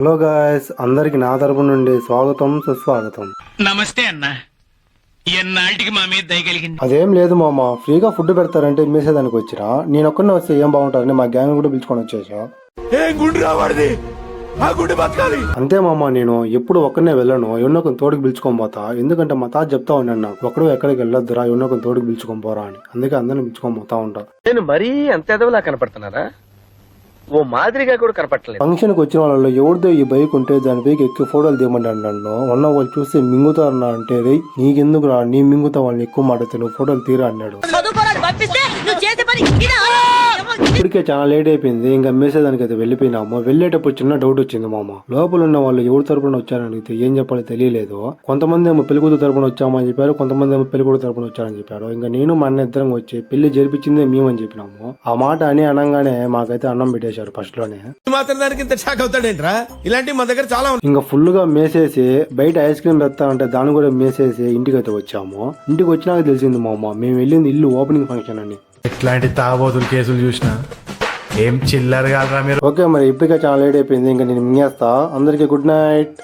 Hello guys, అందరికి నా తరపు నుండి స్వాగతం సుస్వాగతం. నమస్తే అన్న. ఎన్నాళ్ళకి మా మీద దయ కలిగింది. అదేం లేదు మామ, ఫ్రీగా ఫుడ్ పెడతారంటే మేసేదానికి వచ్చిరా. నేను ఒక్కనే వస్తే ఏం బాగుంటారని మా గ్యాంగ్ కూడా పిలుచుకొని వచ్చేసా. అంతే మామ, నేను ఎప్పుడు ఒక్కనే వెళ్ళను, ఎన్నో తోడుకి పిలుచుకొని పోతా. ఎందుకంటే మా తాత చెప్తా ఉన్నాను, నాకు ఒక్కడు ఎక్కడికి వెళ్ళొద్దురా, ఎన్నో తోడుకి పిలుచుకొని పోరా అని. అందుకే అందరిని పిలుచుకొని పోతా ఉంటా. నేను మరీ అంత ఎదవలా కనపడుతున్నారా? ఓ మాదిరిగా కూడా కనపడలేదు. ఫంక్షన్ కి వచ్చిన వాళ్ళలో ఎవరిదో ఈ బైక్ ఉంటే దాని పైకి ఎక్కి ఫోటోలు తీయమంటాను. నన్ను మొన్న వాళ్ళు చూస్తే మింగుతారన్నా అంటే, రే నీకెందుకు రా, నీ మింగుతా వాళ్ళని ఎక్కువ మాట్లాడితే నువ్వు ఫోటోలు తీరా అన్నాడు. ఇప్పటికే చాలా లేట్ అయిపోయింది, ఇంకా మేసేదానికి అయితే వెళ్ళిపోయినాము. వెళ్ళేటప్పుడు చిన్న డౌట్ వచ్చింది మామ. లోపల ఉన్న వాళ్ళు ఎవరి తరపున వచ్చారని అడిగితే ఏం చెప్పాలో తెలియలేదు. కొంతమంది ఏమో పెళ్లికూతురు తరపున వచ్చామని చెప్పారు, కొంతమంది ఏమో పెళ్లికూతురు తరపున వచ్చారని చెప్పారు. ఇంకా నేను మా అన్న ఇద్దరం వచ్చి పెళ్లి జరిపించిందే మేమని చెప్పినాము. ఆ మాట అని అనగానే మాకైతే అన్నం పెట్టేశారు ఫస్ట్ లోనే. ఇలాంటి మా దగ్గర చాలా ఇంకా ఫుల్ గా మేసేసి బయట ఐస్ క్రీమ్ పెడతా అంటే దాన్ని కూడా మేసేసి ఇంటికి అయితే వచ్చాము. ఇంటికి వచ్చినాక తెలిసింది మామ, మేము వెళ్ళింది ఇల్లు ఓపెనింగ్ ఫంక్షన్ అని. ఎట్లాంటి తాగబోతులు కేసులు చూసినా ఏం చిల్లర కాదురా మీరు. ఓకే మరి, ఇప్పటికే చాలా లేట్ అయిపోయింది, ఇంకా నేను మింగేస్తా. అందరికి గుడ్ నైట్.